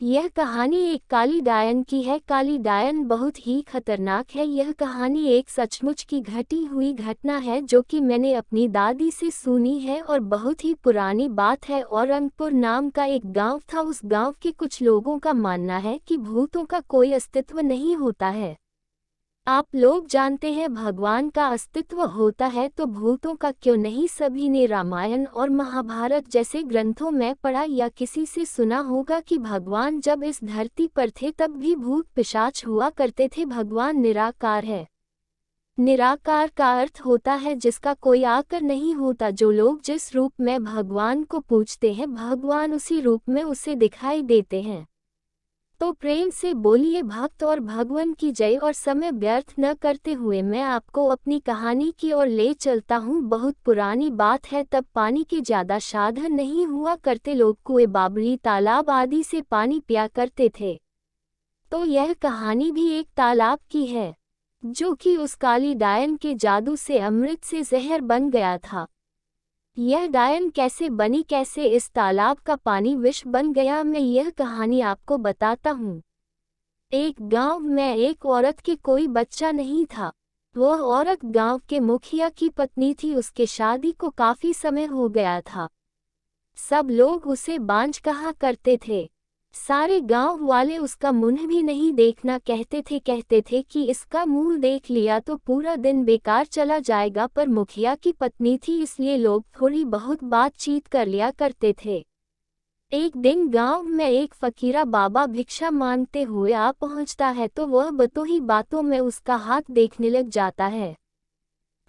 यह कहानी एक काली डायन की है। काली डायन बहुत ही खतरनाक है। यह कहानी एक सचमुच की घटी हुई घटना है जो कि मैंने अपनी दादी से सुनी है और बहुत ही पुरानी बात है। औरंगपुर नाम का एक गांव था। उस गांव के कुछ लोगों का मानना है कि भूतों का कोई अस्तित्व नहीं होता है। आप लोग जानते हैं भगवान का अस्तित्व होता है तो भूतों का क्यों नहीं। सभी ने रामायण और महाभारत जैसे ग्रंथों में पढ़ा या किसी से सुना होगा कि भगवान जब इस धरती पर थे तब भी भूत पिशाच हुआ करते थे। भगवान निराकार है। निराकार का अर्थ होता है जिसका कोई आकर नहीं होता। जो लोग जिस रूप में भगवान को पूजते हैं भगवान उसी रूप में उसे दिखाई देते हैं। तो प्रेम से बोलिए भक्त और भगवान की जय। और समय व्यर्थ न करते हुए मैं आपको अपनी कहानी की ओर ले चलता हूँ। बहुत पुरानी बात है। तब पानी के ज्यादा साधन नहीं हुआ करते। लोग कुएं बावड़ी तालाब आदि से पानी पिया करते थे। तो यह कहानी भी एक तालाब की है जो कि उस काली डायन के जादू से अमृत से जहर बन गया था। यह डायन कैसे बनी, कैसे इस तालाब का पानी विष बन गया, मैं यह कहानी आपको बताता हूँ। एक गांव में एक औरत के कोई बच्चा नहीं था। वह औरत गांव के मुखिया की पत्नी थी। उसके शादी को काफी समय हो गया था। सब लोग उसे बांझ कहा करते थे। सारे गांव वाले उसका मुंह भी नहीं देखना कहते थे कि इसका मुंह देख लिया तो पूरा दिन बेकार चला जाएगा। पर मुखिया की पत्नी थी इसलिए लोग थोड़ी बहुत बातचीत कर लिया करते थे। एक दिन गांव में एक फकीरा बाबा भिक्षा मांगते हुए आ पहुंचता है तो वह बातों ही बातों में उसका हाथ देखने लग जाता है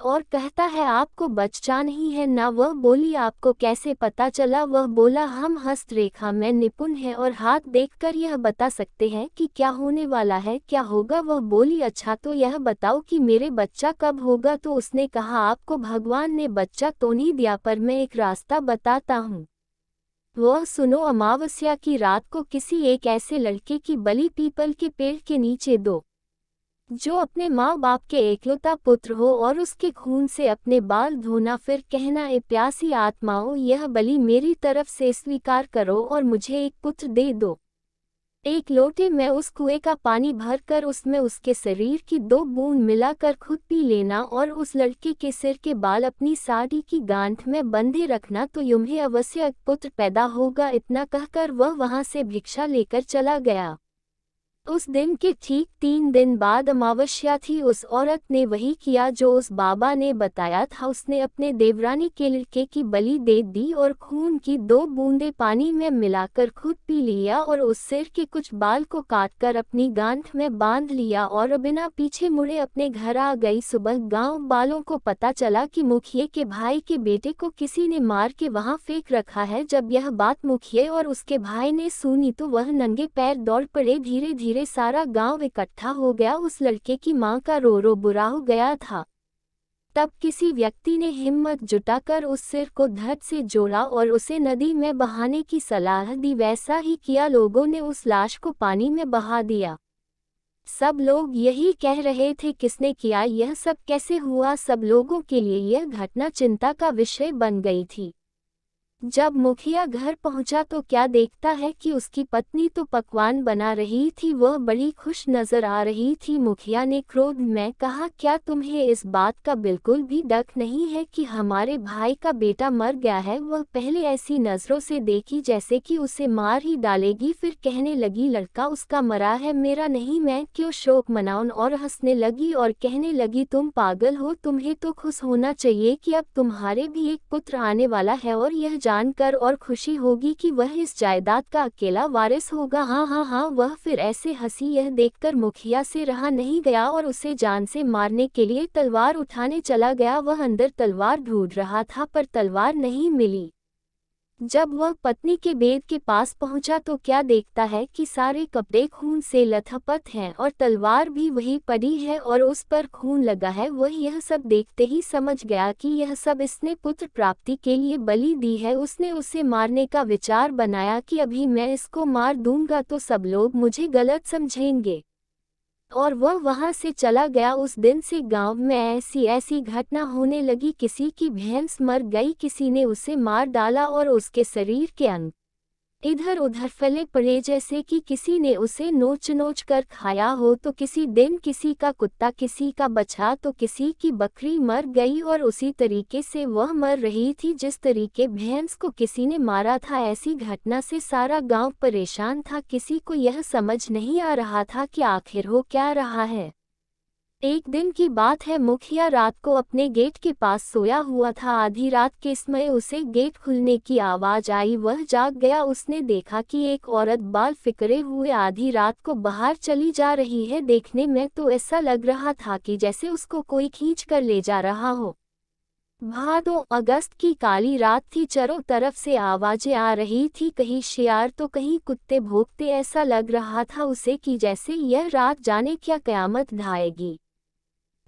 और कहता है आपको बच्चा नहीं है ना। वह बोली आपको कैसे पता चला। वह बोला हम हस्तरेखा में निपुण हैं और हाथ देखकर यह बता सकते हैं कि क्या होने वाला है, क्या होगा। वह बोली अच्छा तो यह बताओ कि मेरे बच्चा कब होगा। तो उसने कहा आपको भगवान ने बच्चा तो नहीं दिया पर मैं एक रास्ता बताता हूँ। वह सुनो, अमावस्या की रात को किसी एक ऐसे लड़के की बलि पीपल के पेड़ के नीचे दो जो अपने माँ बाप के एकलौता पुत्र हो और उसके खून से अपने बाल धोना। फिर कहना ए प्यासी आत्माओं यह बलि मेरी तरफ से स्वीकार करो और मुझे एक पुत्र दे दो। एक लोटे में उस कुएं का पानी भरकर उसमें उसके शरीर की 2 बूंद मिलाकर खुद पी लेना और उस लड़के के सिर के बाल अपनी साड़ी की गांठ में बंधे रखना तो तुम्हें अवश्य एक पुत्र पैदा होगा। इतना कहकर वह वहां से भिक्षा लेकर चला गया। उस दिन के ठीक 3 दिन बाद अमावस्या थी। उस औरत ने वही किया जो उस बाबा ने बताया था। उसने अपने देवरानी के लड़के की बलि दे दी और खून की 2 बूंदें पानी में मिलाकर खुद पी लिया और उस सिर के कुछ बाल को काटकर अपनी गांठ में बांध लिया और बिना पीछे मुड़े अपने घर आ गई। सुबह गांव वालों को पता चला कि मुखिया के भाई के बेटे को किसी ने मार के वहां फेंक रखा है। जब यह बात मुखिया और उसके भाई ने सुनी तो वह नंगे पैर दौड़ पड़े। धीरे धीरे सारा गांव इकट्ठा हो गया। उस लड़के की मां का रो रो बुरा हो गया था। तब किसी व्यक्ति ने हिम्मत जुटाकर उस सिर को धड़ से जोड़ा और उसे नदी में बहाने की सलाह दी। वैसा ही किया। लोगों ने उस लाश को पानी में बहा दिया। सब लोग यही कह रहे थे किसने किया, यह सब कैसे हुआ। सब लोगों के लिए यह घटना चिंता का विषय बन गई थी। जब मुखिया घर पहुंचा तो क्या देखता है कि उसकी पत्नी तो पकवान बना रही थी। वह बड़ी खुश नजर आ रही थी। मुखिया ने क्रोध में कहा क्या तुम्हें इस बात का बिल्कुल भी डर नहीं है कि हमारे भाई का बेटा मर गया है। वह पहले ऐसी नजरों से देखी जैसे कि उसे मार ही डालेगी। फिर कहने लगी लड़का उसका मरा है, मेरा नहीं, मैं क्यों शोक मनाऊं। और हंसने लगी और कहने लगी तुम पागल हो, तुम्हें तो खुश होना चाहिए कि अब तुम्हारे भी एक पुत्र आने वाला है और यह जानकर और खुशी होगी कि वह इस जायदाद का अकेला वारिस होगा। हाँ हाँ हाँ। वह फिर ऐसे हंसी। यह देखकर मुखिया से रहा नहीं गया और उसे जान से मारने के लिए तलवार उठाने चला गया। वह अंदर तलवार ढूंढ रहा था पर तलवार नहीं मिली। जब वह पत्नी के बेड के पास पहुंचा तो क्या देखता है कि सारे कपड़े खून से लथपथ हैं और तलवार भी वही पड़ी है और उस पर खून लगा है। वह यह सब देखते ही समझ गया कि यह सब इसने पुत्र प्राप्ति के लिए बलि दी है। उसने उसे मारने का विचार बनाया कि अभी मैं इसको मार दूंगा तो सब लोग मुझे गलत समझेंगे, और वह वहां से चला गया। उस दिन से गांव में ऐसी ऐसी घटना होने लगी। किसी की भैंस मर गई, किसी ने उसे मार डाला और उसके शरीर के अंग इधर उधर फैले पड़े जैसे कि किसी ने उसे नोच नोच कर खाया हो। तो किसी दिन किसी का कुत्ता, किसी का बछड़ा, तो किसी की बकरी मर गई और उसी तरीके से वह मर रही थी जिस तरीके भैंस को किसी ने मारा था। ऐसी घटना से सारा गांव परेशान था। किसी को यह समझ नहीं आ रहा था कि आखिर हो क्या रहा है। एक दिन की बात है, मुखिया रात को अपने गेट के पास सोया हुआ था। आधी रात के समय उसे गेट खुलने की आवाज आई। वह जाग गया। उसने देखा कि एक औरत बाल फिकरे हुए आधी रात को बाहर चली जा रही है। देखने में तो ऐसा लग रहा था कि जैसे उसको कोई खींच कर ले जा रहा हो। भादो अगस्त की काली रात थी। चारों तरफ से आवाजें आ रही थी, कहीं शियार तो कहीं कुत्ते भौंकते। ऐसा लग रहा था उसे कि जैसे यह रात जाने क्या कयामत ढाएगी।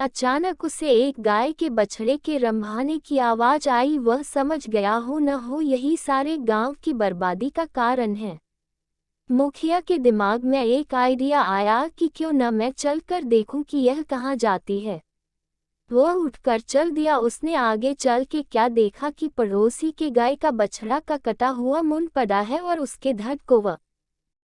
अचानक उसे एक गाय के बछड़े के रंभाने की आवाज आई। वह समझ गया हो न हो यही सारे गांव की बर्बादी का कारण है। मुखिया के दिमाग में एक आइडिया आया कि क्यों न मैं चलकर देखूं कि यह कहाँ जाती है। वह उठकर चल दिया। उसने आगे चल के क्या देखा कि पड़ोसी के गाय का बछड़ा का कटा हुआ मुंड पड़ा है और उसके धड़ को वह